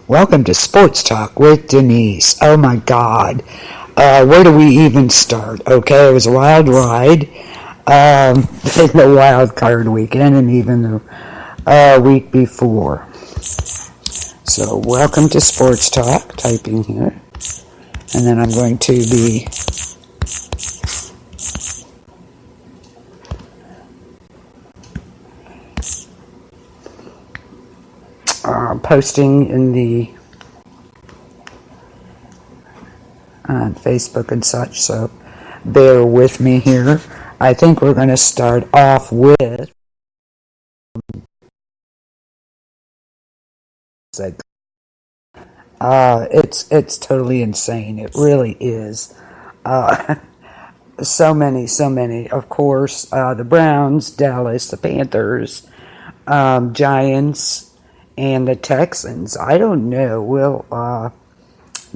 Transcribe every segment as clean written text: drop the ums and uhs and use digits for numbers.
Welcome to Sports Talk with Denise. Oh my God. Where do we even start? Okay, it was a wild ride. The wild card weekend and even the week before. So welcome to Sports Talk. Typing here. And then I'm going to be posting in the on Facebook and such, so bear with me here. I think we're going to start off with it's totally insane. It really is. So many. Of course, the Browns, Dallas, the Panthers, Giants, and the Texans. I don't know. We'll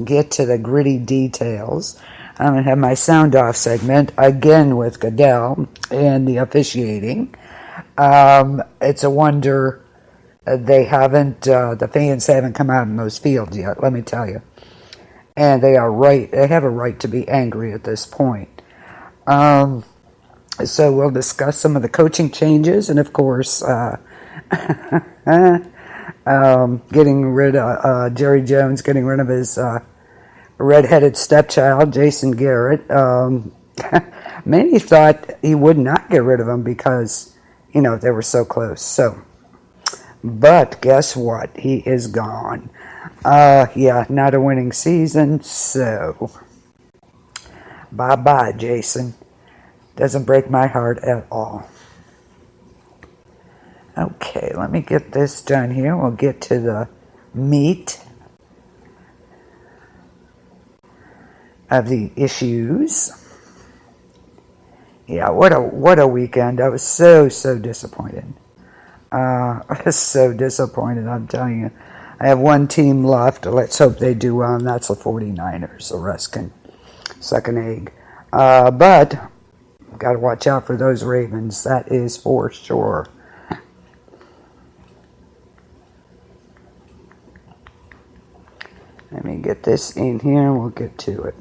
get to the gritty details. I'm going to have my Soundoff segment again with Goodell and the officiating. It's a wonder they haven't, the fans haven't come out in those fields yet, let me tell you. And they are right, they have a right to be angry at this point. So we'll discuss some of the coaching changes and, of course, getting rid of Jerry Jones, getting rid of his redheaded stepchild, Jason Garrett. Many thought he would not get rid of him because, they were so close. But guess what? He is gone. Not a winning season, so bye-bye, Jason. Doesn't break my heart at all. Okay, let me get this done here. We'll get to the meat of the issues. Yeah, what a weekend. I was so disappointed. I was so disappointed, I'm telling you. I have one team left. Let's hope they do well, and that's the 49ers. The rest can suck an egg. But got to watch out for those Ravens. That is for sure. Let me get this in here and we'll get to it.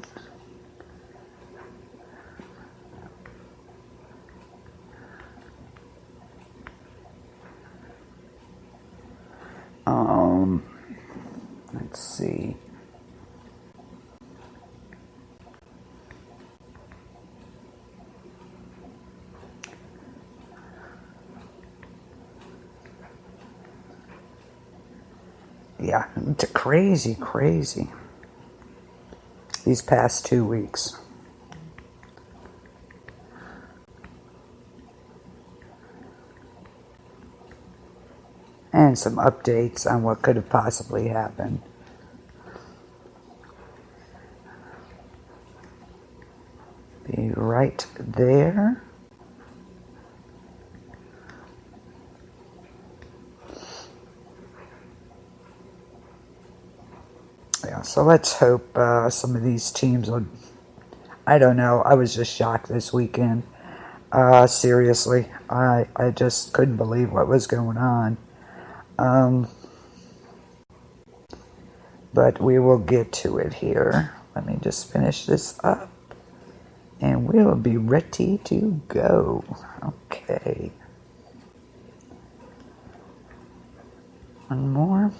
Let's see. Yeah, it's crazy. These past 2 weeks. And some updates on what could have possibly happened. Be right there. Yeah, so let's hope some of these teams will... I don't know. I was just shocked this weekend. Seriously. I just couldn't believe what was going on. But we will get to it here. Let me just finish this up. And we'll be ready to go. Okay. One more.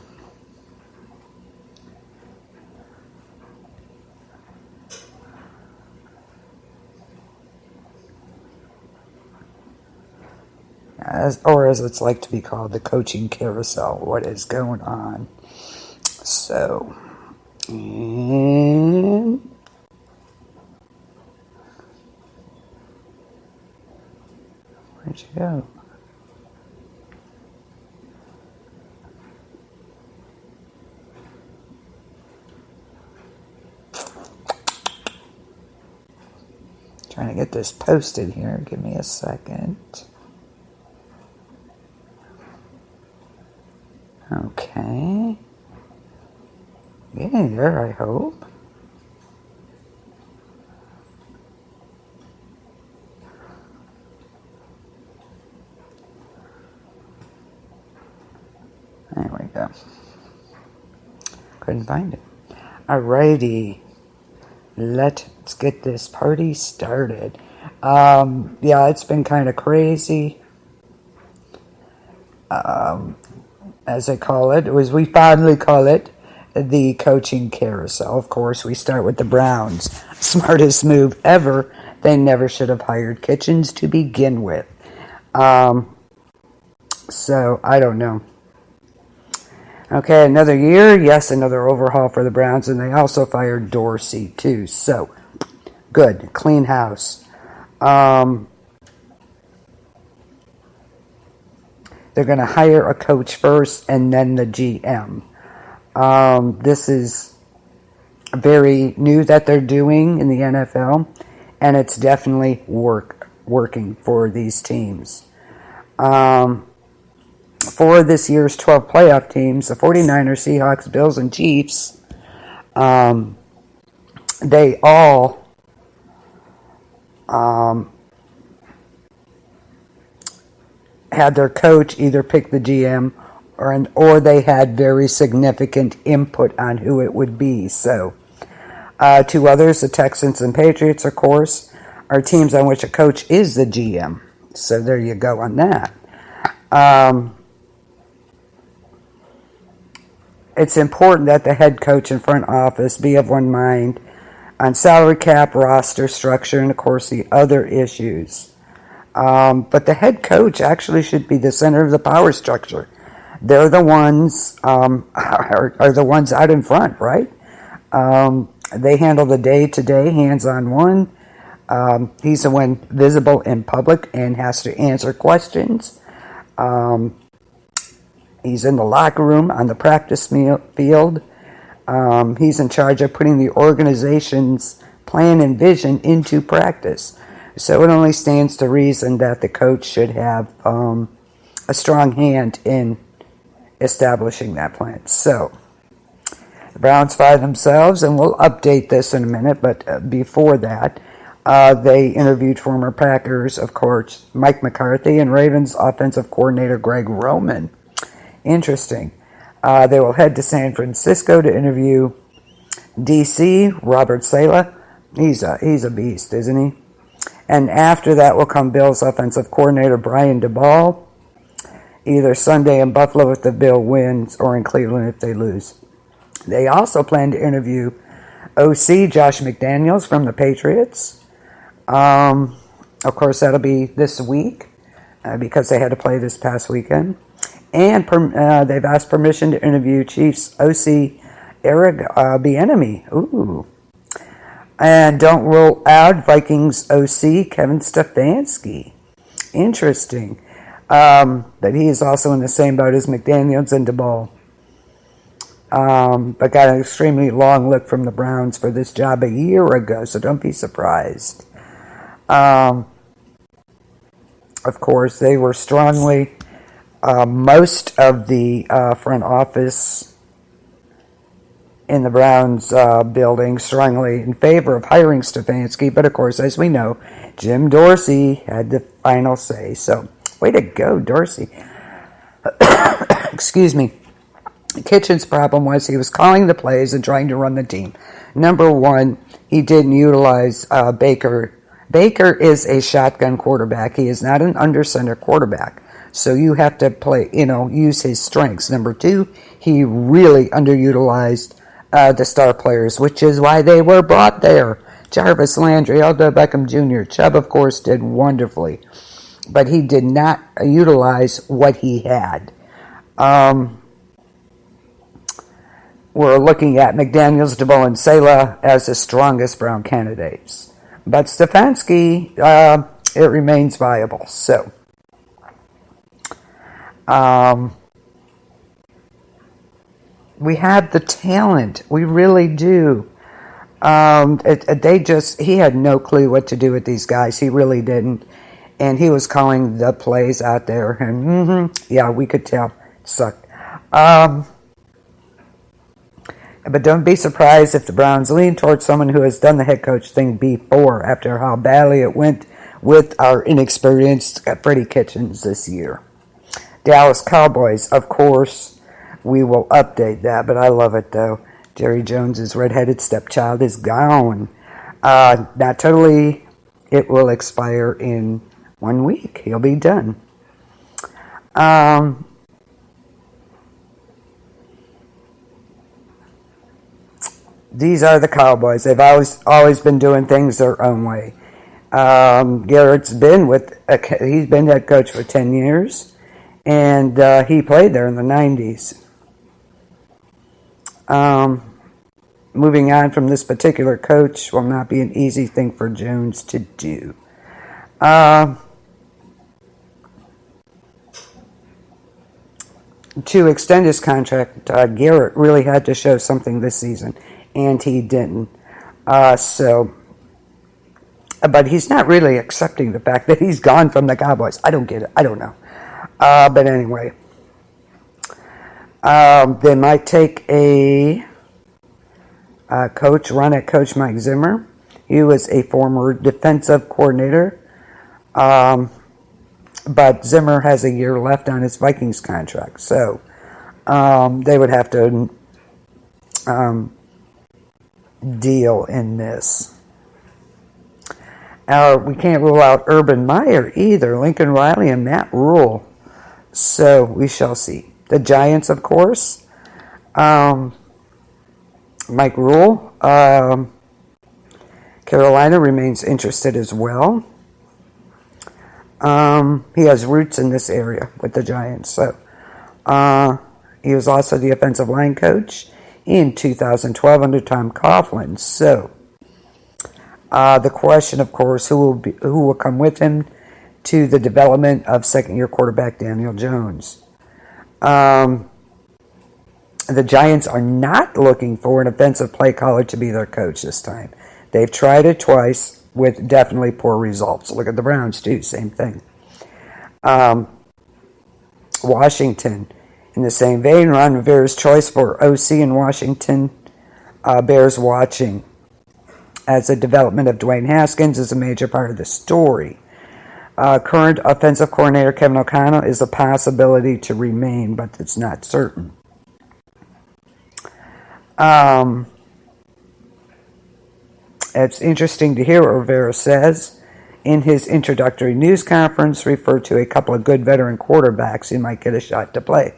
As it's like to be called, the coaching carousel. What is going on? So, and where'd you go? Trying to get this posted here. Give me a second. Okay. Getting there, I hope. There we go. couldn't find it. Alrighty. Let's get this party started. Yeah, it's been kind of crazy. As I call it, we finally call it the coaching carousel. Of course, we start with the Browns. Smartest move ever. They never should have hired Kitchens to begin with. So, I don't know. Okay, another year. Yes, another overhaul for the Browns. And they also fired Dorsey, too. So, good. Clean house. They're going to hire a coach first and then the GM. This is very new that they're doing in the NFL, and it's definitely working for these teams. For this year's 12 playoff teams, the 49ers, Seahawks, Bills, and Chiefs, they all had their coach either pick the GM or they had very significant input on who it would be. So, two others, the Texans and Patriots, of course, are teams on which a coach is the GM. So there you go on that. It's important that the head coach and front office be of one mind on salary cap, roster structure, and, of course, the other issues. But the head coach actually should be the center of the power structure. They're the ones are the ones out in front, right? They handle the day-to-day, hands-on one. He's the one visible in public and has to answer questions. He's in the locker room, on the practice field. He's in charge of putting the organization's plan and vision into practice. So it only stands to reason that the coach should have a strong hand in establishing that plan. So the Browns fired themselves, and we'll update this in a minute, but before that, they interviewed former Packers, of course, Mike McCarthy, and Ravens offensive coordinator Greg Roman. Interesting. They will head to San Francisco to interview DC, Robert Saleh. He's a beast, isn't he? And after that will come Bills offensive coordinator Brian DeBall, either Sunday in Buffalo if the Bill wins or in Cleveland if they lose. They also plan to interview OC Josh McDaniels from the Patriots. Of course, that'll be this week because they had to play this past weekend. And they've asked permission to interview Chiefs OC Eric Bieniemy. Ooh. And don't rule out Vikings OC Kevin Stefanski. Interesting. But he is also in the same boat as McDaniels and DeBall. But got an extremely long look from the Browns for this job a year ago, so don't be surprised. Of course, they were strongly, most of the front office in the Browns building strongly in favor of hiring Stefanski, but of course, as we know, Jim Dorsey had the final say. So, way to go, Dorsey. Excuse me. Kitchen's problem was he was calling the plays and trying to run the team. Number one, he didn't utilize Baker. Baker is a shotgun quarterback. He is not an under-center quarterback. So you have to use his strengths. Number two, he really underutilized the star players, which is why they were brought there. Jarvis Landry, Odell Beckham Jr., Chubb, of course, did wonderfully. But he did not utilize what he had. We're looking at McDaniels, DeBoer, and Saleh as the strongest Brown candidates. But Stefanski, it remains viable. So, we have the talent. We really do. He had no clue what to do with these guys. He really didn't. And he was calling the plays out there. And, yeah, we could tell. It sucked. But don't be surprised if the Browns lean towards someone who has done the head coach thing before, after how badly it went with our inexperienced Freddie Kitchens this year. Dallas Cowboys, of course, we will update that, but I love it, though. Jerry Jones's redheaded stepchild is gone. Not totally. It will expire in 1 week. He'll be done. These are the Cowboys. They've always been doing things their own way. Garrett's been he's been head coach for 10 years, and he played there in the 90s. Moving on from this particular coach will not be an easy thing for Jones to do. To extend his contract, Garrett really had to show something this season, and he didn't. But he's not really accepting the fact that he's gone from the Cowboys. I don't get it. I don't know. But anyway, they might take a run at Coach Mike Zimmer. He was a former defensive coordinator, but Zimmer has a year left on his Vikings contract, so they would have to deal in this. We can't rule out Urban Meyer either, Lincoln Riley and Matt Rule, so we shall see. The Giants, of course, Mike Rule. Carolina remains interested as well. He has roots in this area with the Giants. So he was also the offensive line coach in 2012 under Tom Coughlin. So the question, of course, who will come with him to the development of second-year quarterback Daniel Jones. The Giants are not looking for an offensive play caller to be their coach this time. They've tried it twice with definitely poor results. Look at the Browns, too. Same thing. Washington, in the same vein, Ron Rivera's choice for OC in Washington bears watching, as the development of Dwayne Haskins is a major part of the story. Current offensive coordinator Kevin O'Connell is a possibility to remain, but it's not certain. It's interesting to hear what Rivera says in his introductory news conference, referred to a couple of good veteran quarterbacks who might get a shot to play.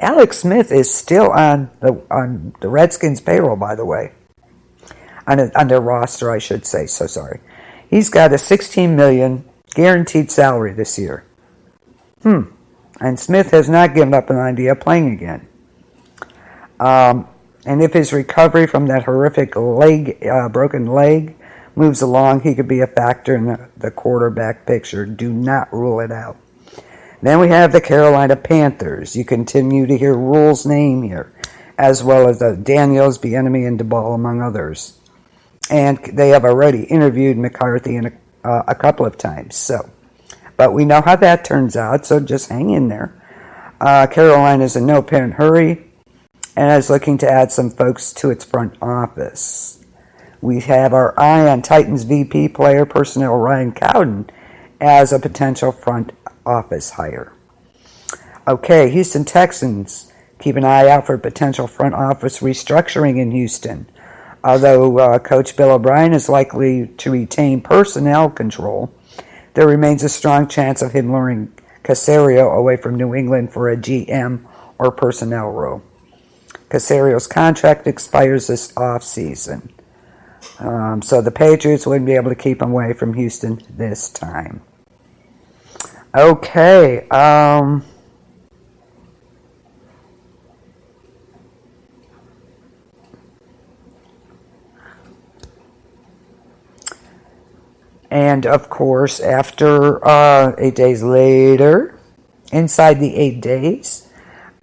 Alex Smith is still on the Redskins payroll, by the way. On their roster, I should say. So sorry. He's got a $16 million guaranteed salary this year. And Smith has not given up an idea of playing again. And if his recovery from that horrific broken leg moves along, he could be a factor in the quarterback picture. Do not rule it out. Then we have the Carolina Panthers. You continue to hear Rule's name here, as well as the Daniels, Bieniemy, and DeBall, among others. And they have already interviewed McCarthy a couple of times. But we know how that turns out, so just hang in there. Carolina's in no apparent hurry and is looking to add some folks to its front office. We have our eye on Titans VP player personnel Ryan Cowden as a potential front office hire. Okay, Houston Texans. Keep an eye out for potential front office restructuring in Houston. Although Coach Bill O'Brien is likely to retain personnel control, there remains a strong chance of him luring Caserio away from New England for a GM or personnel role. Caserio's contract expires this offseason. So the Patriots wouldn't be able to keep him away from Houston this time. Okay. And, of course, after 8 days later, inside the 8 days,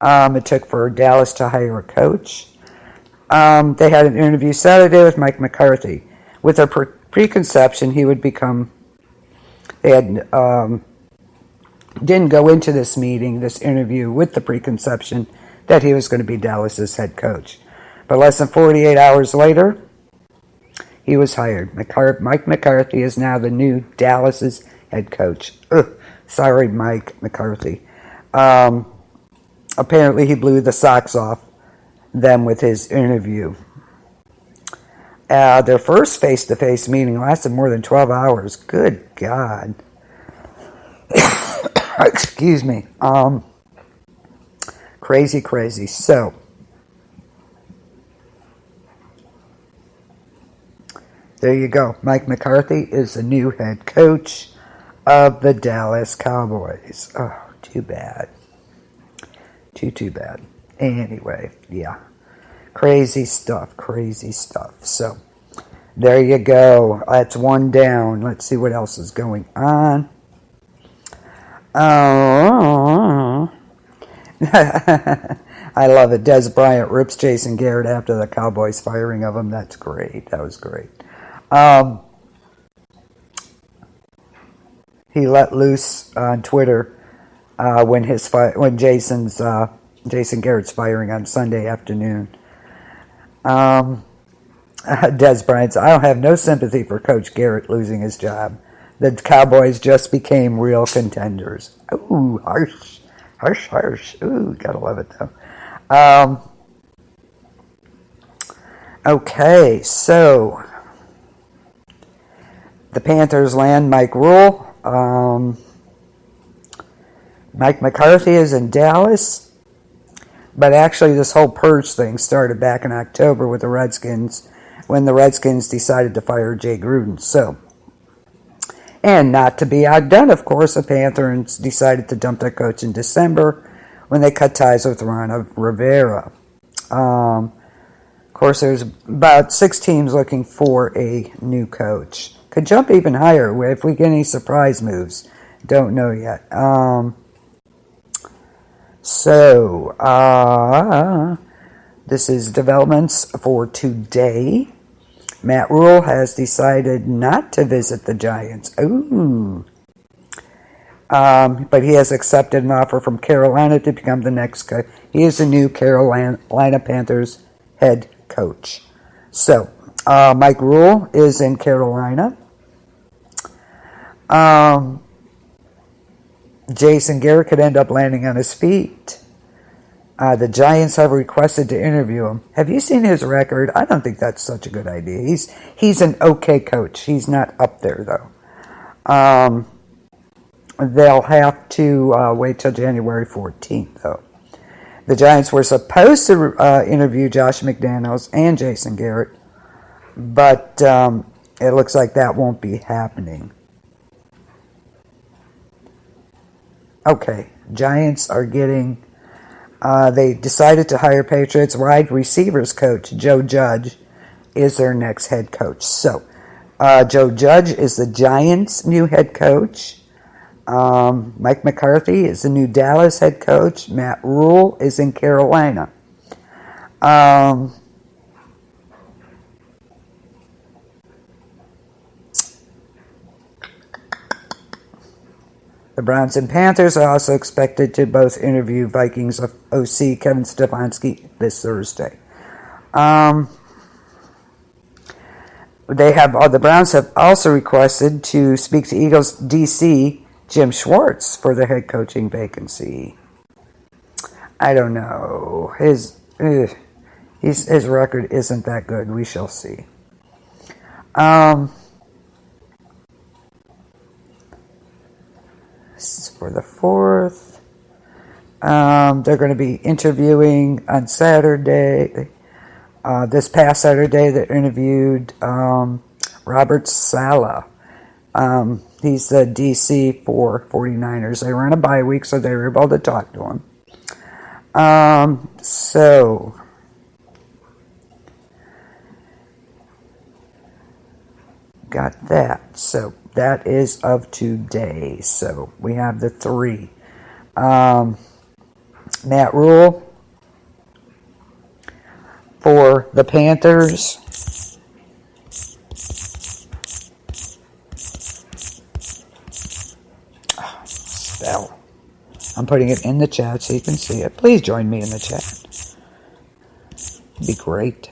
it took for Dallas to hire a coach. They had an interview Saturday with Mike McCarthy. With a preconception, he would become... They had didn't go into this interview, with the preconception that he was going to be Dallas's head coach. But less than 48 hours later, he was hired. Mike McCarthy is now the new Dallas's head coach. Sorry, Mike McCarthy. Apparently, he blew the socks off them with his interview. Their first face-to-face meeting lasted more than 12 hours. Good God. Excuse me. Crazy. So, there you go. Mike McCarthy is the new head coach of the Dallas Cowboys. Oh, too bad. Too bad. Anyway, yeah. Crazy stuff. So, there you go. That's one down. Let's see what else is going on. Oh, I love it. Des Bryant rips Jason Garrett after the Cowboys firing of him. That's great. That was great. He let loose on Twitter when Jason Garrett's firing on Sunday afternoon. Des Bryant said, I don't have no sympathy for Coach Garrett losing his job. The Cowboys just became real contenders. Ooh, harsh. Ooh, gotta love it though. Okay, so the Panthers land Mike Rule. Mike McCarthy is in Dallas. But actually, this whole purge thing started back in October with the Redskins, when the Redskins decided to fire Jay Gruden. So, and not to be outdone, of course, the Panthers decided to dump their coach in December when they cut ties with Ron Rivera. Of course, there's about 6 teams looking for a new coach. Could jump even higher if we get any surprise moves. Don't know yet. This is developments for today. Matt Rule has decided not to visit the Giants. Ooh. But he has accepted an offer from Carolina to become the next coach. He is the new Carolina Panthers head coach. So, Mike Rule is in Carolina. Jason Garrett could end up landing on his feet. The Giants have requested to interview him. Have you seen his record? I don't think that's such a good idea. He's an okay coach. He's not up there, though. They'll have to wait till January 14th, though. The Giants were supposed to interview Josh McDaniels and Jason Garrett, but it looks like that won't be happening. Okay, Giants are getting... they decided to hire Patriots wide receivers coach Joe Judge is their next head coach. So, Joe Judge is the Giants' new head coach. Mike McCarthy is the new Dallas head coach. Matt Rule is in Carolina. The Browns and Panthers are also expected to both interview Vikings OC Kevin Stefanski this Thursday. The Browns have also requested to speak to Eagles DC Jim Schwartz for the head coaching vacancy. I don't know. His record isn't that good. We shall see. For the 4th. They're going to be interviewing on Saturday. This past Saturday, they interviewed Robert Saleh. He's the DC for 49ers. They were on a bye week, so they were able to talk to him. Got that. So that is of today. So we have the 3. Matt Rule for the Panthers. Spell. I'm putting it in the chat so you can see it. Please join me in the chat. It'd be great.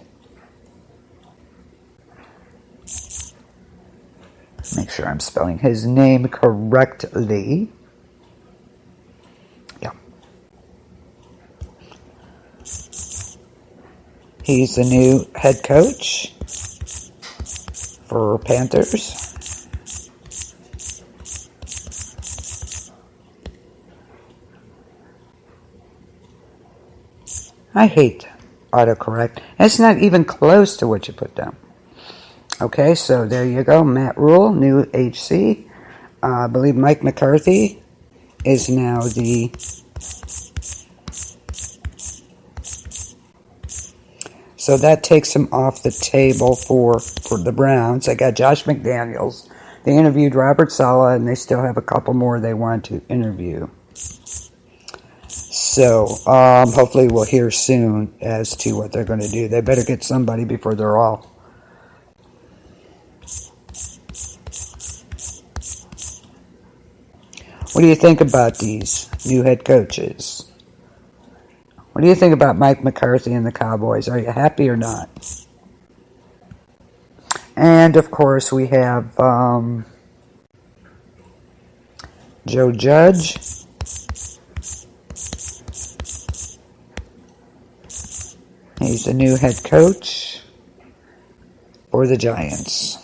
Make sure I'm spelling his name correctly. Yeah. He's the new head coach. for Panthers. I hate autocorrect. It's not even close to what you put down. Okay, so there you go. Matt Rule, new HC. I believe Mike McCarthy is now the... So that takes him off the table for the Browns. I got Josh McDaniels. They interviewed Robert Saleh, and they still have a couple more they want to interview. So, hopefully we'll hear soon as to what they're going to do. They better get somebody before they're all. What do you think about these new head coaches? What do you think about Mike McCarthy and the Cowboys? Are you happy or not? And, of course, we have Joe Judge. He's the new head coach for the Giants.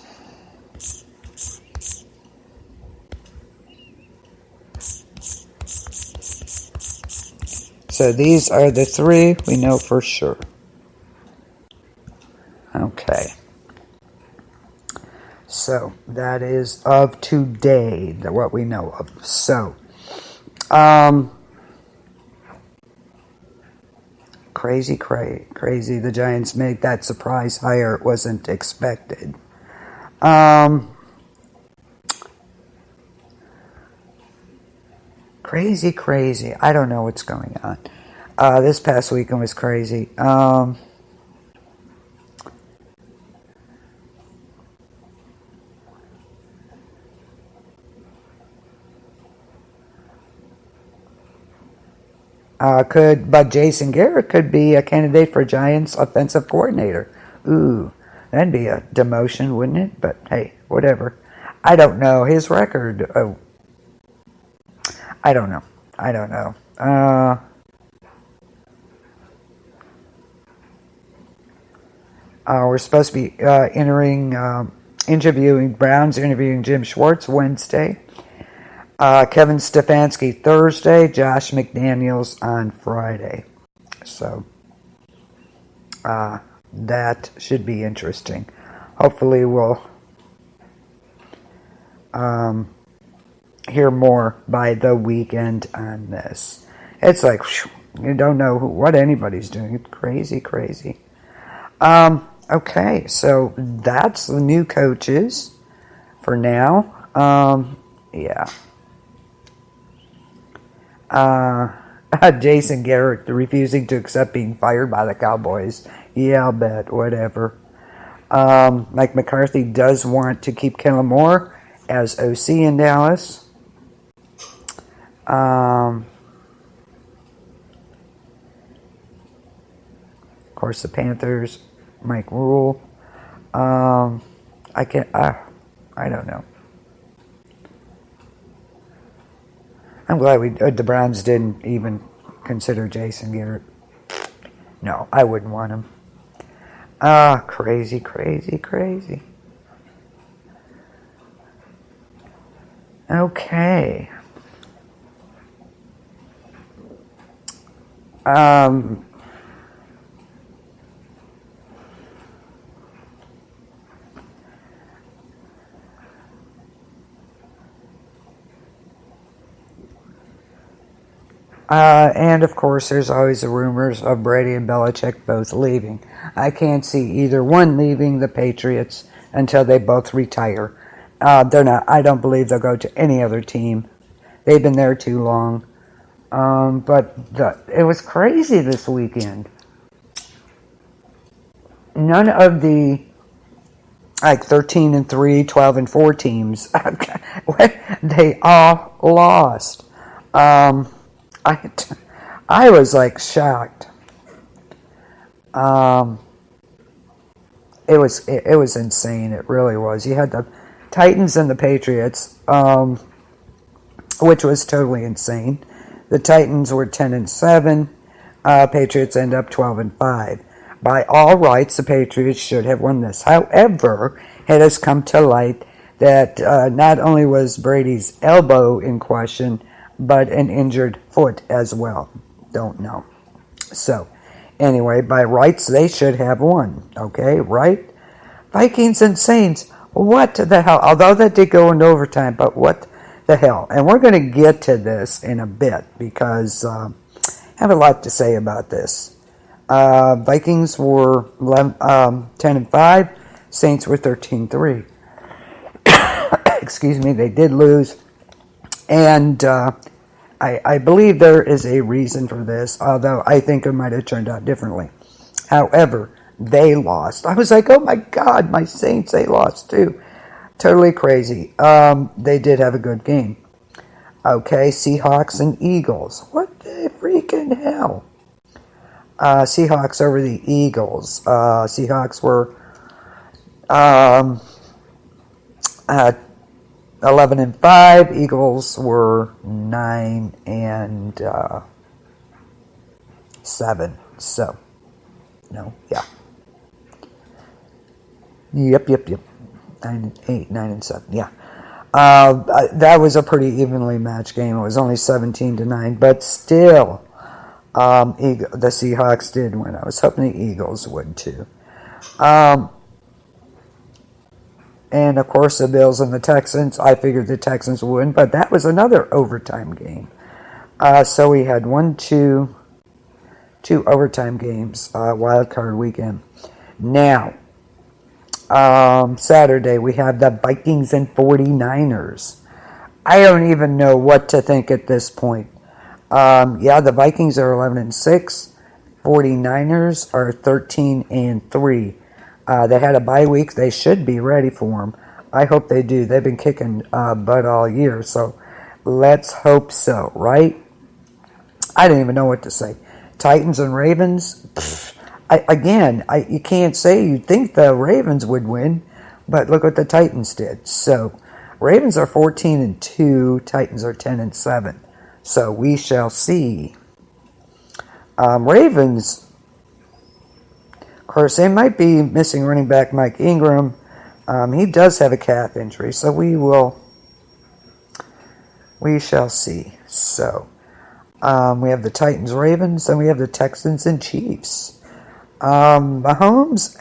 So these are the three we know for sure. Okay. So that is of today, what we know of. So, crazy. The Giants made that surprise hire. It wasn't expected. Crazy. I don't know what's going on. This past weekend was crazy. But Jason Garrett could be a candidate for Giants offensive coordinator. Ooh, that'd be a demotion, wouldn't it? But hey, whatever. I don't know his record. Oh, I don't know. We're supposed to be interviewing Browns, interviewing Jim Schwartz Wednesday. Kevin Stefanski Thursday, Josh McDaniels on Friday. So, that should be interesting. Hopefully we'll hear more by the weekend on this. It's like, you don't know what anybody's doing. It's crazy. Okay, so that's the new coaches for now. Yeah. Jason Garrett refusing to accept being fired by the Cowboys. Yeah, I'll bet. Whatever. Mike McCarthy does want to keep Kellen Moore as OC in Dallas. Of course, the Panthers, Mike Rule. I don't know. I'm glad the Browns didn't even consider Jason Garrett. No, I wouldn't want him. Crazy. Okay. And of course, there's always the rumors of Brady and Belichick both leaving. I can't see either one leaving the Patriots until they both retire. I don't believe they'll go to any other team. They've been there too long. But it was crazy this weekend. None of the 13-3, 12-4 teams, they all lost. I was shocked. It was insane. It really was. You had the Titans and the Patriots, which was totally insane. The Titans were 10-7. Patriots end up 12-5. By all rights, the Patriots should have won this. However, it has come to light that not only was Brady's elbow in question, but an injured foot as well. Don't know. So, anyway, by rights, they should have won. Okay, right? Vikings and Saints, what the hell? Although that did go into overtime, but what the hell? And we're going to get to this in a bit because I have a lot to say about this. Vikings were 10-5. Saints were 13-3. Excuse me, they did lose. And I believe there is a reason for this, although I think it might have turned out differently. However, they lost. I was like, oh my God, my Saints, they lost too. Totally crazy. They did have a good game. Okay, Seahawks and Eagles. What the freaking hell? Seahawks over the Eagles. Seahawks were 11-5. Eagles were 9-7. So, no, yeah. Yep. 9-8, 9-7. Yeah. That was a pretty evenly matched game. It was only 17-9, but still, the Seahawks did win. I was hoping the Eagles would too. And of course, the Bills and the Texans. I figured the Texans would win, but that was another overtime game. So we had two overtime games, wild card weekend. Now, Saturday we have the Vikings and 49ers. I don't even know what to think at this point. The Vikings are 11-6. 49ers are 13-3. They had a bye week. They should be ready for them. I hope they do. They've been kicking butt all year, so let's hope so, right? I don't even know what to say. Titans and Ravens. You can't say you'd think the Ravens would win, but look what the Titans did. So, Ravens are 14-2. Titans are 10-7. So we shall see. Ravens. Of course, they might be missing running back Mike Ingram. He does have a calf injury, so we shall see. So, we have the Titans, Ravens, and we have the Texans and Chiefs. Mahomes,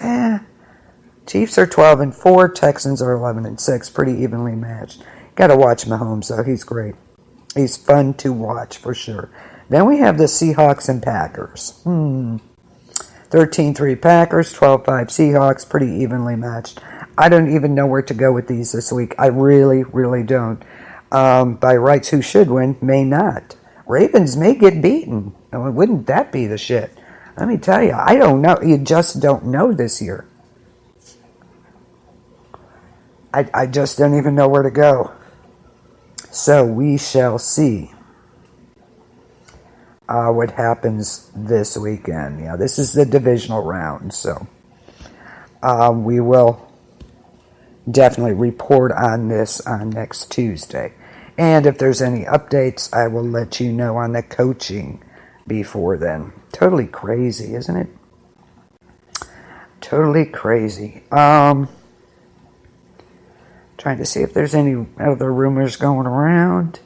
Chiefs are 12-4, Texans are 11-6, pretty evenly matched. Got to watch Mahomes, though. He's great. He's fun to watch, for sure. Then we have the Seahawks and Packers. 13-3 Packers, 12-5 Seahawks, pretty evenly matched. I don't even know where to go with these this week. I really, really don't. By rights, who should win may not. Ravens may get beaten. Wouldn't that be the shit? Let me tell you, I don't know. You just don't know this year. I just don't even know where to go. So we shall see what happens this weekend. Yeah, this is the divisional round, so we will definitely report on this on next Tuesday. And if there's any updates, I will let you know on the coaching before then. Totally crazy, isn't it? Totally crazy. Trying to see if there's any other rumors going around.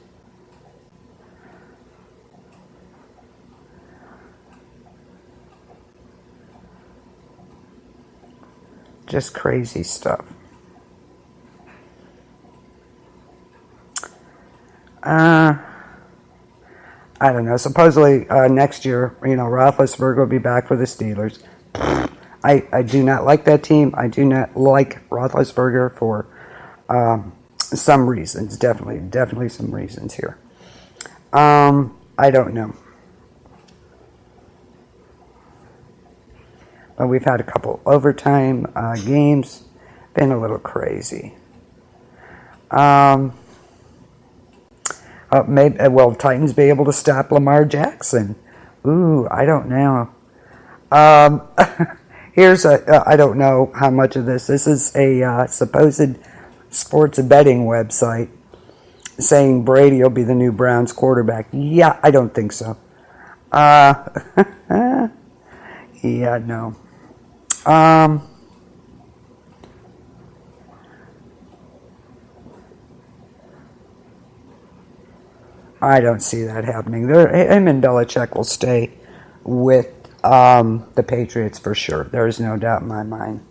Just crazy stuff. I don't know. Supposedly next year, Roethlisberger will be back for the Steelers. I do not like that team. I do not like Roethlisberger for some reasons. Definitely some reasons here. I don't know. But we've had a couple overtime games. Been a little crazy. Will Titans be able to stop Lamar Jackson? Ooh, I don't know. I don't know how much of this. This is a supposed sports betting website saying Brady will be the new Browns quarterback. Yeah, I don't think so. Yeah, no. I don't see that happening. Him and Belichick will stay with the Patriots for sure. There is no doubt in my mind.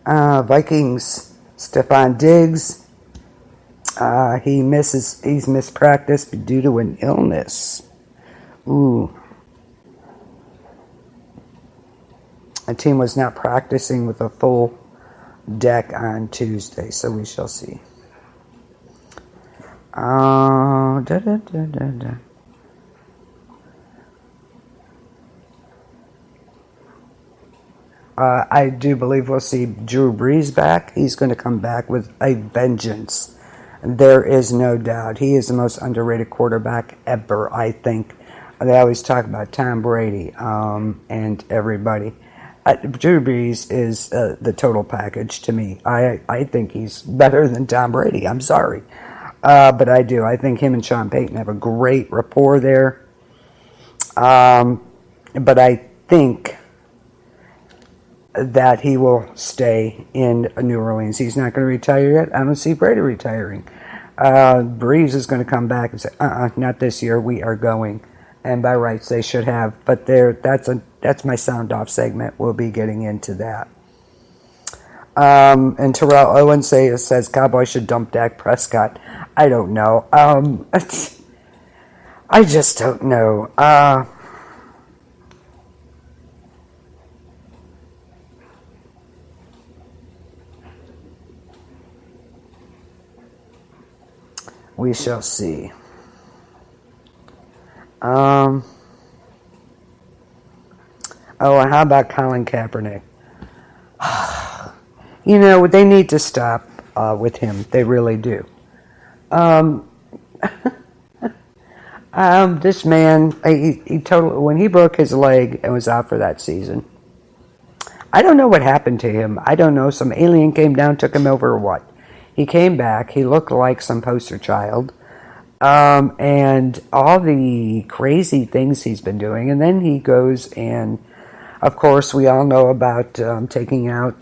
Vikings, Stephon Diggs. He's missed practice due to an illness. Ooh. The team was not practicing with a full deck on Tuesday, so we shall see. I do believe we'll see Drew Brees back. He's going to come back with a vengeance. There is no doubt. He is the most underrated quarterback ever, I think. They always talk about Tom Brady and everybody. Drew Brees is the total package to me. I think he's better than Tom Brady. I'm sorry. But I do. I think him and Sean Payton have a great rapport there. But I think that he will stay in New Orleans. He's not going to retire yet. I don't see Brady retiring. Brees is going to come back and say, not this year. We are going. And by rights, they should have. But that's my Soundoff segment. We'll be getting into that. And Terrell Owens says Cowboys should dump Dak Prescott. I don't know. I just don't know. We shall see. Oh, how about Colin Kaepernick? You know, they need to stop with him. They really do. This man, he totally, when he broke his leg and was out for that season, I don't know what happened to him. I don't know. Some alien came down, took him over, or what. He came back. He looked like some poster child. And all the crazy things he's been doing. And then he goes and, of course, we all know about taking out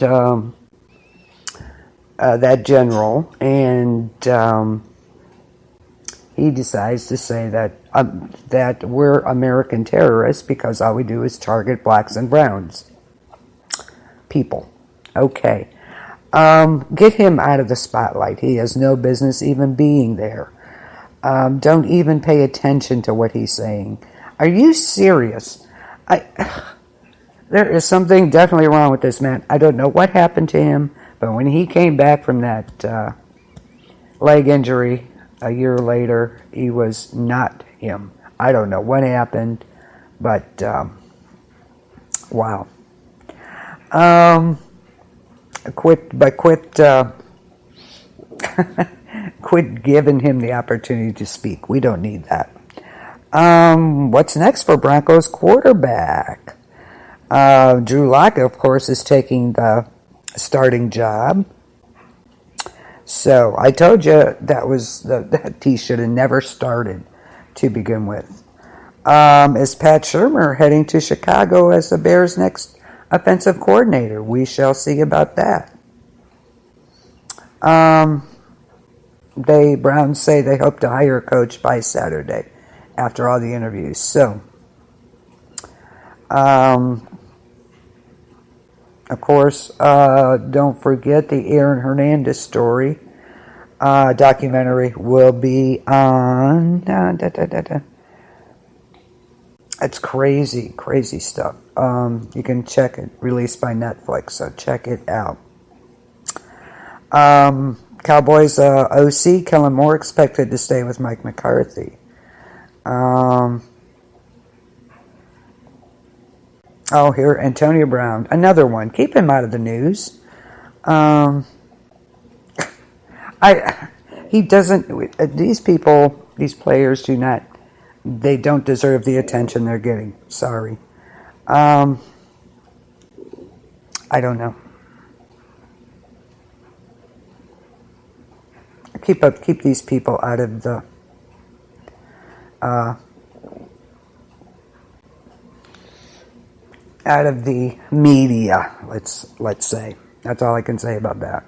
that general. And he decides to say that we're American terrorists because all we do is target blacks and browns. People. Okay. Get him out of the spotlight. He has no business even being there. Don't even pay attention to what he's saying. Are you serious? There is something definitely wrong with this man. I don't know what happened to him, but when he came back from that leg injury a year later, he was not him. I don't know what happened, but wow. Quit giving him the opportunity to speak. We don't need that. What's next for Broncos quarterback? Drew Lock, of course, is taking the starting job. So I told you that he should have never started to begin with. Is Pat Shurmur heading to Chicago as the Bears' next offensive coordinator? We shall see about that. Browns say they hope to hire a coach by Saturday after all the interviews. So, of course, don't forget the Aaron Hernandez story. Documentary will be on. It's crazy, crazy stuff. You can check it. Released by Netflix, so check it out. Cowboys OC Kellen Moore expected to stay with Mike McCarthy. Here Antonio Brown, another one. Keep him out of the news. He doesn't. These people, these players, do not. They don't deserve the attention they're getting. Sorry. I don't know. Keep these people out of the media. Let's say that's all I can say about that.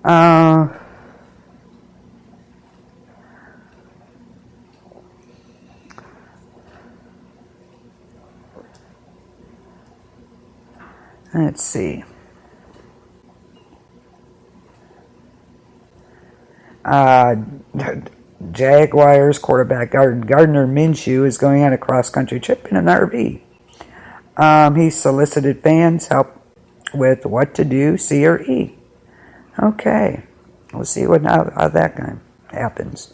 Uh, let's see. Jaguars quarterback Gardner Minshew is going on a cross-country trip in an RV. He solicited fans' help with what to do, C or E. Okay, we'll see how that guy happens.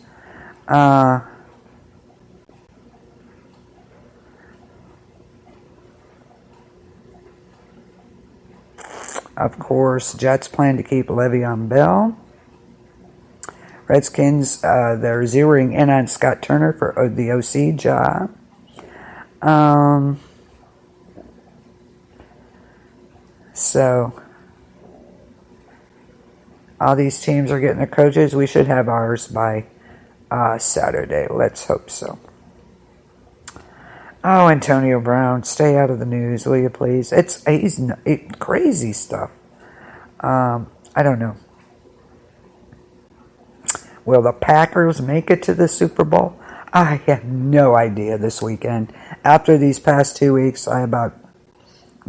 Of course, Jets plan to keep Le'Veon Bell. Redskins, they're zeroing in on Scott Turner for the OC job. So, all these teams are getting their coaches. We should have ours by Saturday. Let's hope so. Oh, Antonio Brown, stay out of the news, will you please? He's crazy stuff. I don't know. Will the Packers make it to the Super Bowl? I have no idea this weekend. After these past 2 weeks, I about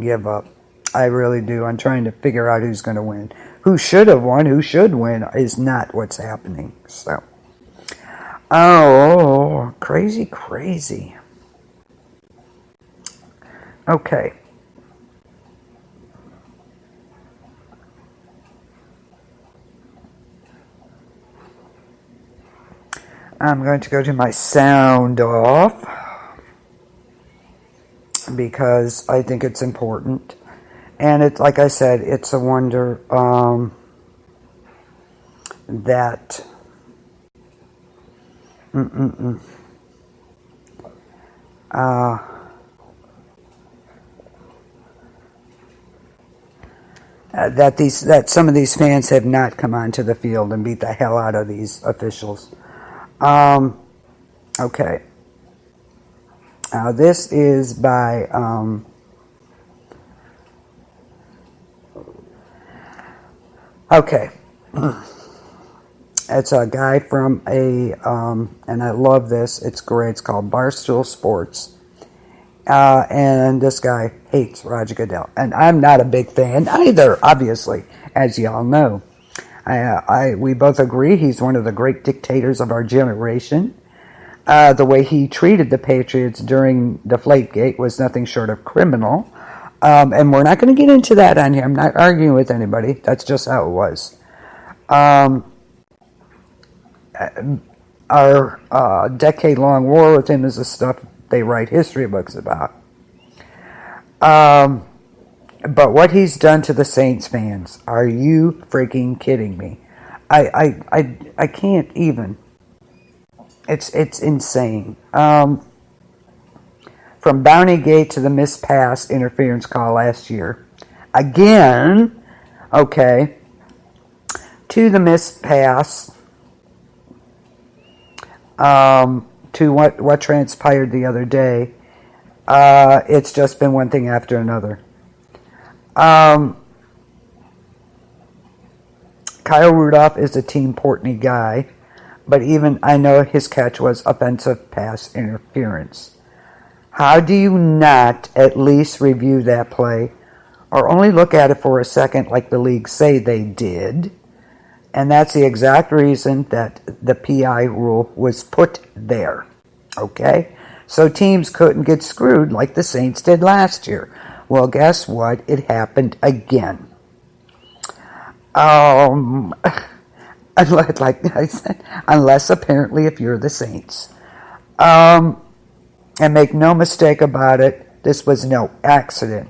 give up. I really do. I'm trying to figure out who's going to win. Who should have won, who should win is not what's happening. So, oh, crazy. Okay. I'm going to go to my Soundoff because I think it's important. And it's like I said, it's a wonder that that some of these fans have not come onto the field and beat the hell out of these officials. Okay. This is by okay. It's a guy from and I love this. It's great. It's called Barstool Sports. And this guy hates Roger Goodell. And I'm not a big fan either, obviously, as y'all know. We both agree he's one of the great dictators of our generation. The way he treated the Patriots during Deflategate was nothing short of criminal. And we're not going to get into that on here. I'm not arguing with anybody. That's just how it was. Our decade-long war with him is the stuff they write history books about. But what he's done to the Saints fans, are you freaking kidding me? I can't even. It's insane. From Bountygate to the missed pass interference call last year. Again, okay, to the missed pass, to what transpired the other day. It's just been one thing after another. Kyle Rudolph is a Team Portney guy, but even I know his catch was offensive pass interference. How do you not at least review that play or only look at it for a second like the league say they did? And that's the exact reason that the PI rule was put there. Okay? So teams couldn't get screwed like the Saints did last year. Well, guess what? It happened again. Like I said, unless apparently if you're the Saints. And make no mistake about it, this was no accident.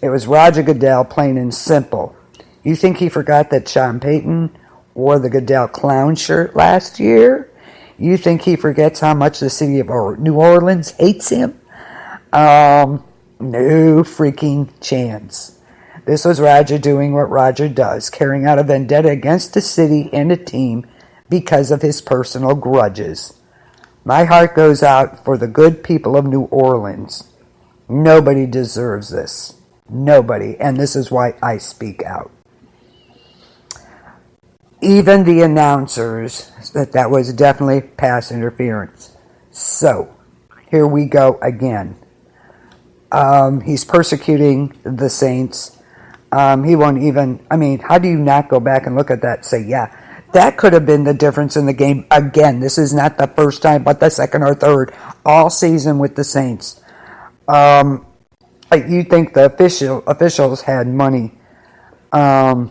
It was Roger Goodell, plain and simple. You think he forgot that Sean Payton wore the Goodell clown shirt last year? You think he forgets how much the city of New Orleans hates him? No freaking chance. This was Roger doing what Roger does, carrying out a vendetta against the city and the team because of his personal grudges. My heart goes out for the good people of New Orleans. Nobody deserves this. Nobody. And this is why I speak out. Even the announcers said that was definitely pass interference. So, here we go again. He's persecuting the Saints. He won't even, how do you not go back and look at that and say, yeah, that could have been the difference in the game. Again, this is not the first time, but the second or third all season with the Saints. You think the officials had money, on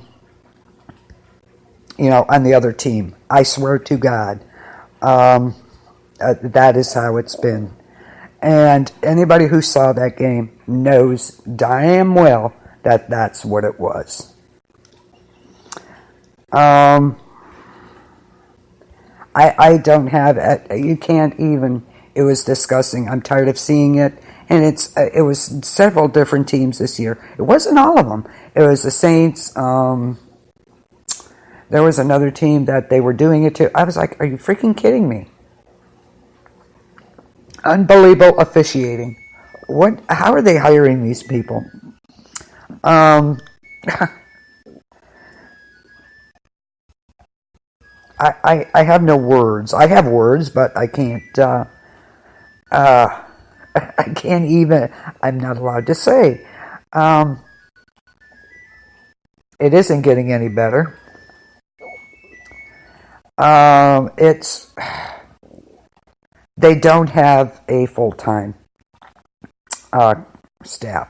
the other team. I swear to God, that is how it's been. And anybody who saw that game knows damn well that that's what it was. I don't have it. You can't even. It was disgusting. I'm tired of seeing it. And it was several different teams this year. It wasn't all of them. It was the Saints. There was another team that they were doing it to. I was like, are you freaking kidding me? Unbelievable officiating. What? How are they hiring these people? I have no words. I have words, but I can't. I can't even. I'm not allowed to say. It isn't getting any better. They don't have a full-time staff.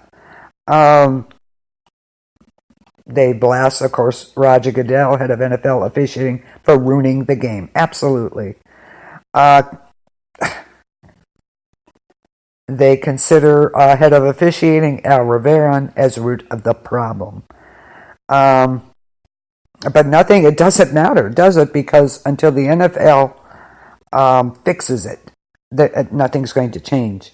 They blast, of course, Roger Goodell, head of NFL officiating, for ruining the game. Absolutely. They consider head of officiating Al Rivera as root of the problem. But nothing, it doesn't matter, does it? Because until the NFL fixes it, nothing's going to change.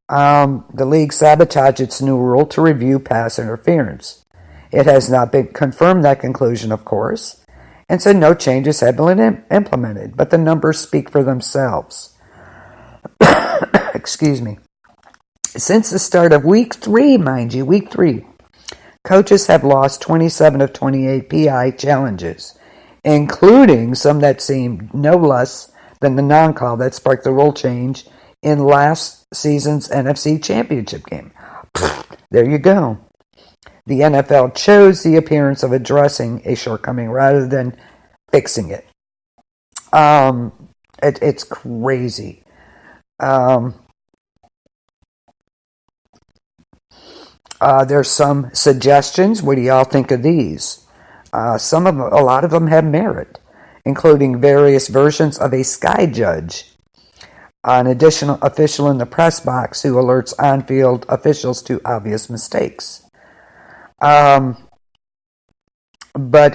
The league sabotaged its new rule to review pass interference. It has not been confirmed that conclusion, of course, and so no changes have been implemented, but the numbers speak for themselves. Excuse me. Since the start of week 3, mind you, week 3, coaches have lost 27 of 28 PI challenges, including some that seemed no less than the non-call that sparked the rule change in last season's NFC Championship game. There you go. The NFL chose the appearance of addressing a shortcoming rather than fixing it. It's crazy. There's some suggestions. What do y'all think of these? A lot of them have merit, including various versions of a sky judge, an additional official in the press box who alerts on-field officials to obvious mistakes. But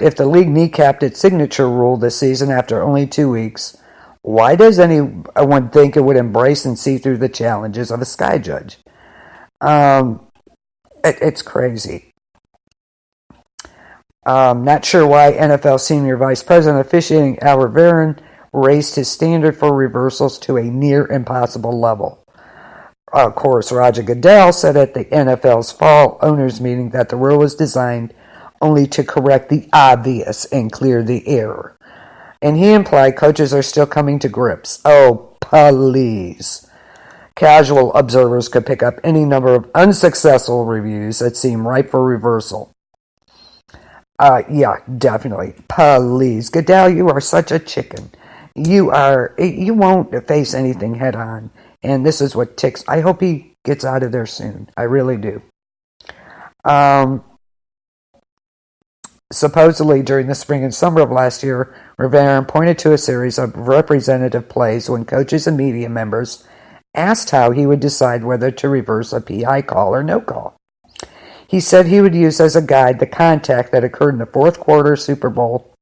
if the league kneecapped its signature rule this season after only 2 weeks, why does anyone think it would embrace and see through the challenges of a sky judge? It's crazy. Not sure why NFL Senior Vice President officiating Al Rivera raised his standard for reversals to a near impossible level. Of course, Roger Goodell said at the NFL's fall owners meeting that the rule was designed only to correct the obvious and clear the error. And he implied coaches are still coming to grips. Oh, please. Casual observers could pick up any number of unsuccessful reviews that seem ripe for reversal. Yeah, definitely. Please. Goodell, you are such a chicken. You won't face anything head on. And this is what ticks. I hope he gets out of there soon. I really do. Supposedly, during the spring and summer of last year, Rivera pointed to a series of representative plays when coaches and media members asked how he would decide whether to reverse a PI call or no call. He said he would use as a guide the contact that occurred in the fourth quarter Super Bowl.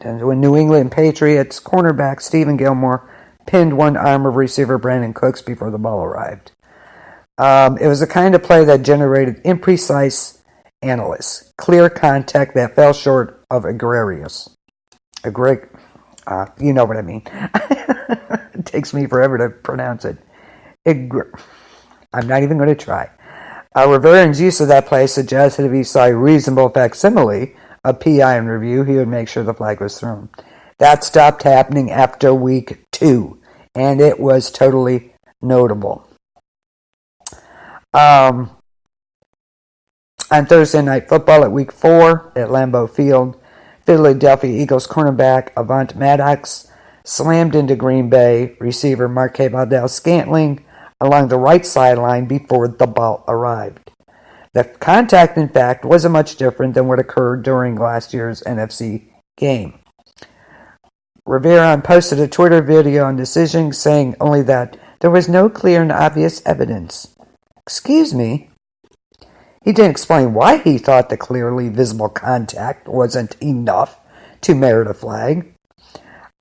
When New England Patriots cornerback Stephen Gilmore pinned one arm of receiver Brandon Cooks before the ball arrived. It was the kind of play that generated imprecise analysis, clear contact that fell short of egregious. You know what I mean. It takes me forever to pronounce it. I'm not even going to try. Rivera's use of that play suggested if he saw a reasonable facsimile of PI in review, he would make sure the flag was thrown. That stopped happening after week 2, and it was totally notable. On Thursday Night Football at week 4 at Lambeau Field, Philadelphia Eagles cornerback Avant Maddox slammed into Green Bay receiver Marquez Valdes-Scantling along the right sideline before the ball arrived. The contact, in fact, wasn't much different than what occurred during last year's NFC game. Rivera posted a Twitter video on decision saying only that there was no clear and obvious evidence. Excuse me? He didn't explain why he thought the clearly visible contact wasn't enough to merit a flag.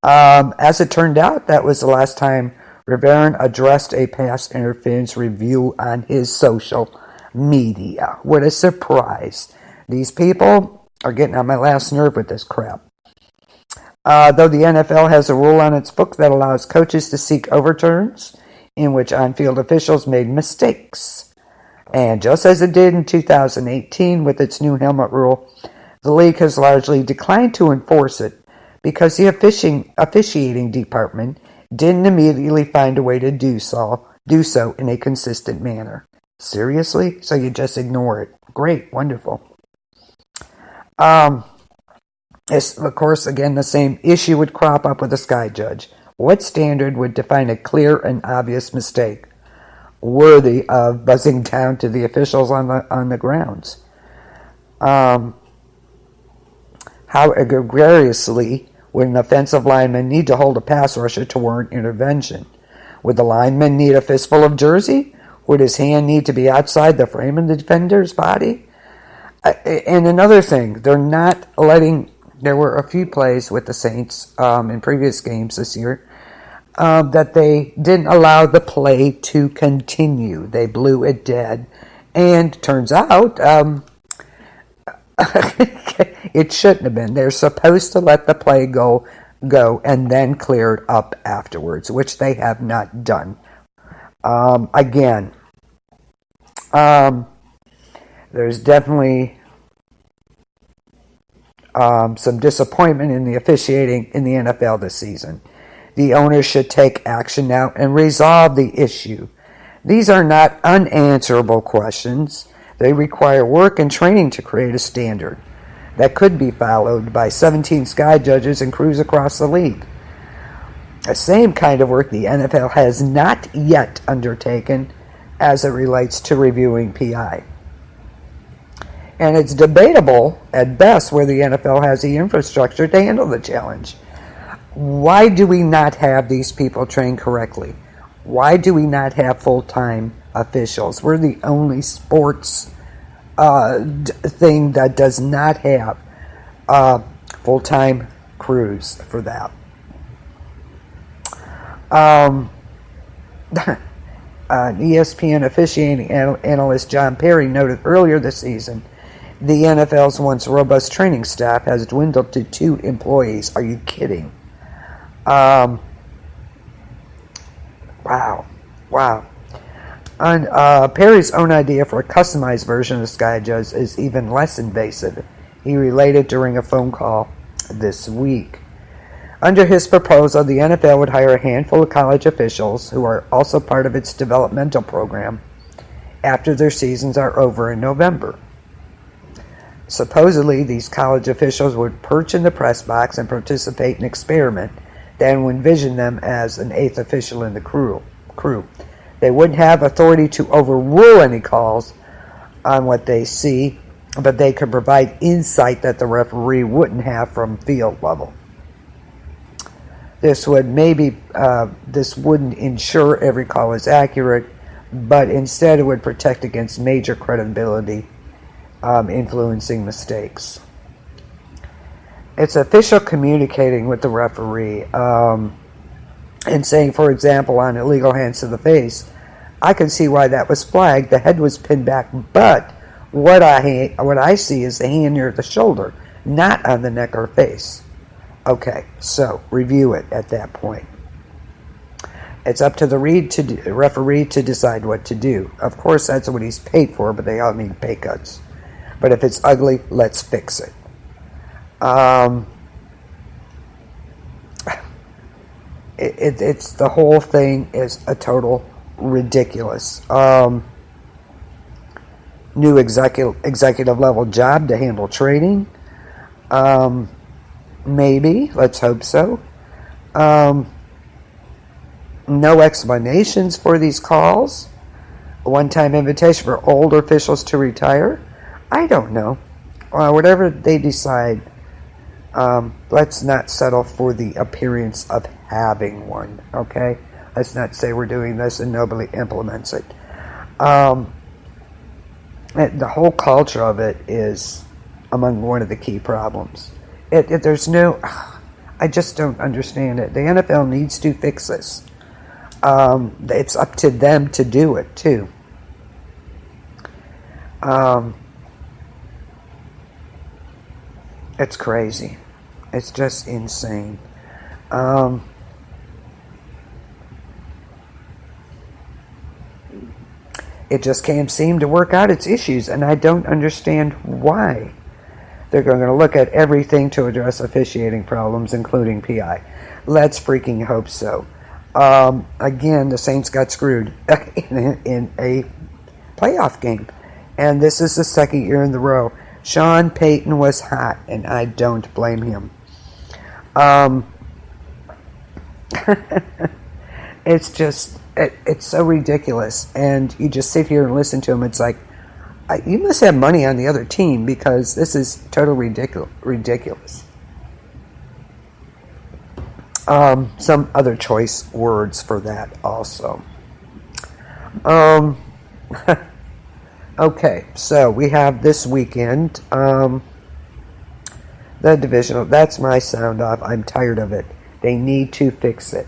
As it turned out, that was the last time Rivera addressed a pass interference review on his social media. What a surprise. These people are getting on my last nerve with this crap. Though the NFL has a rule on its book that allows coaches to seek overturns in which on-field officials made mistakes. And just as it did in 2018 with its new helmet rule, the league has largely declined to enforce it because the officiating department didn't immediately find a way to do so in a consistent manner. Seriously? So you just ignore it. Great. Wonderful. It's, of course, again, the same issue would crop up with the sky judge. What standard would define a clear and obvious mistake worthy of buzzing down to the officials on the grounds? How egregiously would an offensive lineman need to hold a pass rusher to warrant intervention? Would the lineman need a fistful of jersey? Would his hand need to be outside the frame of the defender's body? And another thing, they're not letting... There were a few plays with the Saints in previous games this year that they didn't allow the play to continue. They blew it dead. And turns out it shouldn't have been. They're supposed to let the play go and then clear it up afterwards, which they have not done. There's definitely some disappointment in the officiating in the NFL this season. The owners should take action now and resolve the issue. These are not unanswerable questions. They require work and training to create a standard that could be followed by 17 sky judges and crews across the league. The same kind of work the NFL has not yet undertaken as it relates to reviewing PI. And it's debatable, at best, where the NFL has the infrastructure to handle the challenge. Why do we not have these people trained correctly? Why do we not have full-time officials? We're the only sports thing that does not have full-time crews for that. ESPN officiating analyst John Perry noted earlier this season, the NFL's once robust training staff has dwindled to 2 employees. Are you kidding? Wow. Perry's own idea for a customized version of the Sky Judge is even less invasive. He related during a phone call this week. Under his proposal, the NFL would hire a handful of college officials who are also part of its developmental program after their seasons are over in November. Supposedly, these college officials would perch in the press box and participate in an experiment, then would envision them as an 8th official in the crew. They wouldn't have authority to overrule any calls on what they see, but they could provide insight that the referee wouldn't have from field level. This wouldn't ensure every call is accurate, but instead it would protect against major credibility influencing mistakes. It's official communicating with the referee and saying, for example, on illegal hands to the face, I can see why that was flagged. The head was pinned back, but what I see is the hand near the shoulder, not on the neck or face. Okay, so review it at that point. It's up to the referee to decide what to do. Of course, that's what he's paid for, but they all need pay cuts. But if it's ugly, let's fix it. It's the whole thing is a total ridiculous. New executive level job to handle trading. Maybe, let's hope so. No explanations for these calls. A one-time invitation for older officials to retire. I don't know. Whatever they decide, let's not settle for the appearance of having one, okay? Let's not say we're doing this and nobody implements it. The whole culture of it is among one of the key problems. There's no... I just don't understand it. The NFL needs to fix this. It's up to them to do it, too. It's crazy. It's just insane. It just can't seem to work out its issues, and I don't understand why. They're going to look at everything to address officiating problems, including PI. Let's freaking hope so. Again, the Saints got screwed in a playoff game. And this is the second year in a row. Sean Payton was hot, and I don't blame him. It's just, it's so ridiculous. And you just sit here and listen to him. It's like, you must have money on the other team because this is totally ridiculous. Some other choice words for that also. Okay, so we have this weekend, the divisional. That's my sound off. I'm tired of it. They need to fix it.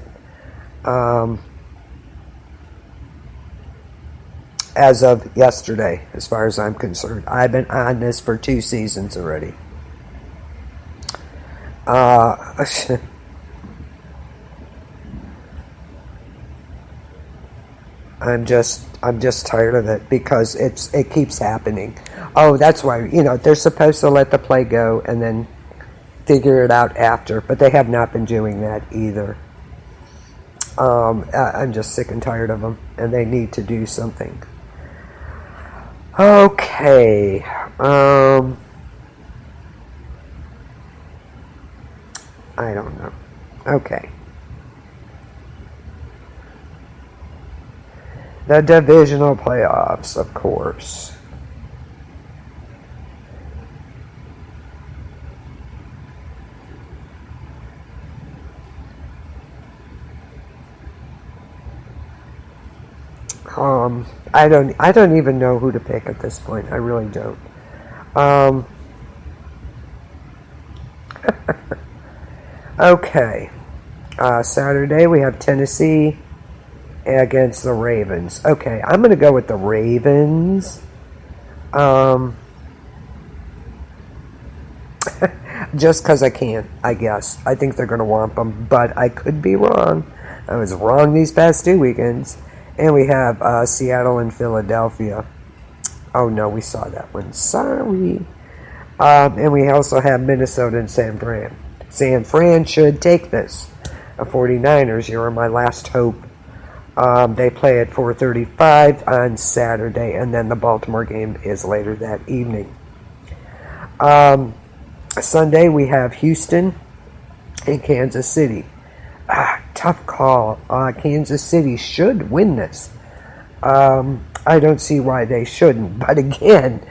As of yesterday, as far as I'm concerned. I've been on this for 2 seasons already. I'm just tired of it because it keeps happening. Oh, that's why, they're supposed to let the play go and then figure it out after, but they have not been doing that either. I'm just sick and tired of them, and they need to do something. Okay. I don't know. Okay. The divisional playoffs, of course. I don't even know who to pick at this point. I really don't. Okay. Saturday we have Tennessee against the Ravens. Okay, I'm going to go with the Ravens. Just because I can, I guess. I think they're going to want them, but I could be wrong. I was wrong these past 2 weekends. And we have Seattle and Philadelphia. Oh, no, we saw that one. Sorry. And we also have Minnesota and San Fran. San Fran should take this. The 49ers, you're my last hope. They play at 4:35 on Saturday, and then the Baltimore game is later that evening. Sunday, we have Houston and Kansas City. Tough call. Kansas City should win this. I don't see why they shouldn't. But again,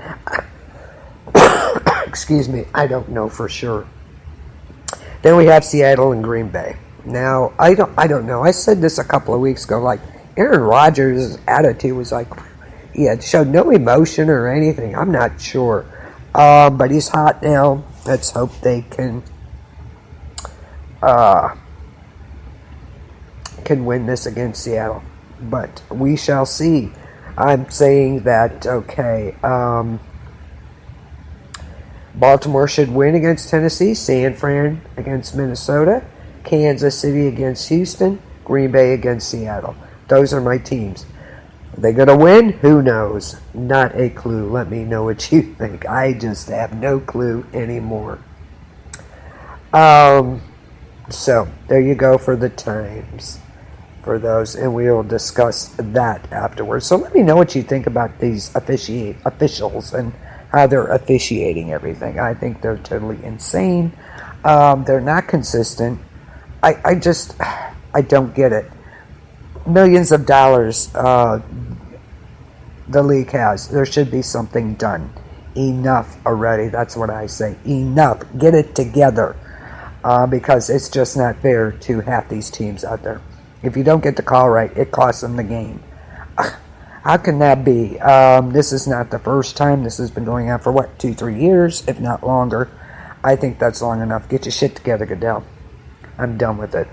excuse me, I don't know for sure. Then we have Seattle and Green Bay. Now, I don't know. I said this a couple of weeks ago. Like, Aaron Rodgers' attitude was like, it showed no emotion or anything. I'm not sure. But he's hot now. Let's hope they can win this against Seattle. But we shall see. I'm saying that, okay, Baltimore should win against Tennessee, San Fran against Minnesota, Kansas City against Houston, Green Bay against Seattle. Those are my teams. Are they going to win? Who knows? Not a clue. Let me know what you think. I just have no clue anymore. So, there you go for the times for those, and we will discuss that afterwards. So let me know what you think about these officials and how they're officiating everything. I think they're totally insane. They're not consistent. I don't get it. Millions of dollars the league has. There should be something done. Enough already. That's what I say. Enough. Get it together. Because it's just not fair to half these teams out there. If you don't get the call right, it costs them the game. How can that be? This is not the first time. This has been going on for, 2-3 years, if not longer. I think that's long enough. Get your shit together, Goodell. I'm done with it.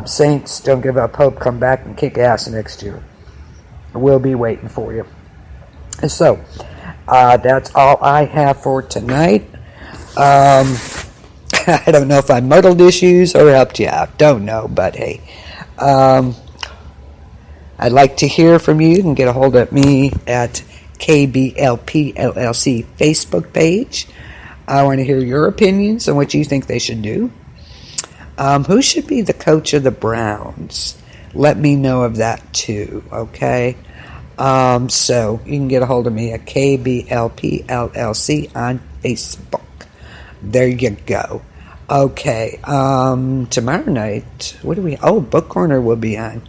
Saints, don't give up hope. Come back and kick ass next year. We'll be waiting for you. And so, that's all I have for tonight. I don't know if I muddled issues or helped you out. Don't know, but hey. I'd like to hear from you. You can get a hold of me at KBLP LLC Facebook page. I want to hear your opinions on what you think they should do. Who should be the coach of the Browns? Let me know of that too, okay? So you can get a hold of me at KBLP LLC on Facebook. There you go. Okay, tomorrow night, Book Corner will be on.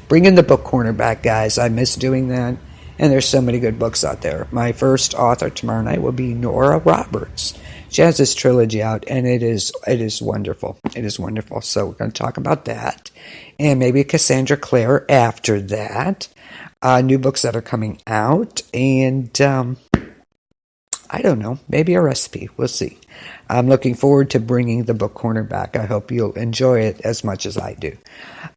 Bring in the Book Corner back, guys. I miss doing that, and there's so many good books out there. My first author tomorrow night will be Nora Roberts. She has this trilogy out, and it is wonderful. It is wonderful. So we're going to talk about that, and maybe Cassandra Clare after that. New books that are coming out, and I don't know, maybe a recipe. We'll see. I'm looking forward to bringing the Book Corner back. I hope you'll enjoy it as much as I do.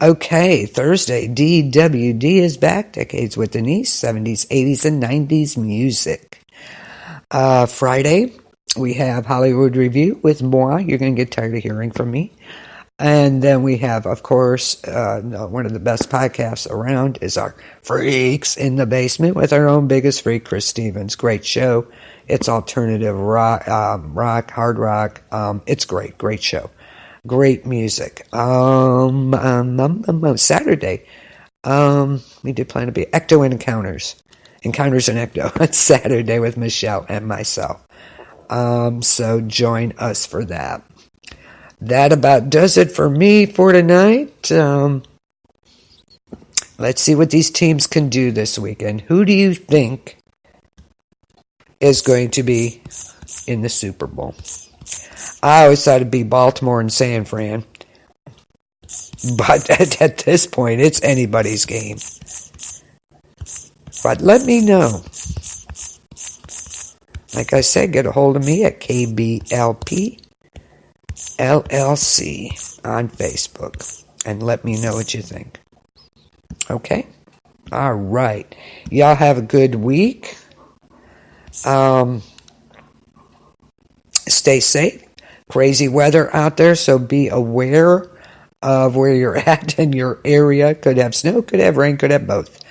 Okay, Thursday, DWD is back. Decades with Denise, 70s, 80s, and 90s music. Friday, we have Hollywood Review with Moi. You're going to get tired of hearing from me. And then we have, of course, one of the best podcasts around is our Freaks in the Basement with our own biggest freak, Chris Stevens. Great show. It's alternative rock, hard rock. It's great show. Great music. Saturday, we did plan to be Ecto and Encounters and Ecto on Saturday with Michelle and myself. So join us for that. That about does it for me for tonight. Let's see what these teams can do this weekend. Who do you think is going to be in the Super Bowl? I always thought it'd be Baltimore and San Fran. But at this point, it's anybody's game. But let me know. Like I said, get a hold of me at KBLP LLC on Facebook. And let me know what you think. Okay? All right. Y'all have a good week. Stay safe. Crazy weather out there, so be aware of where you're at in your area. Could have snow, could have rain, could have both.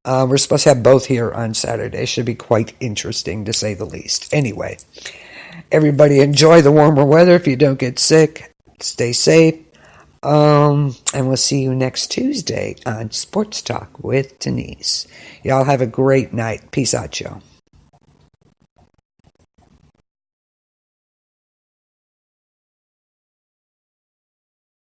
We're supposed to have both here on Saturday. Should be quite interesting, to say the least. Anyway, everybody enjoy the warmer weather. If you don't get sick, stay safe. And we'll see you next Tuesday on Sports Talk with Denise. Y'all have a great night. Peace out, y'all.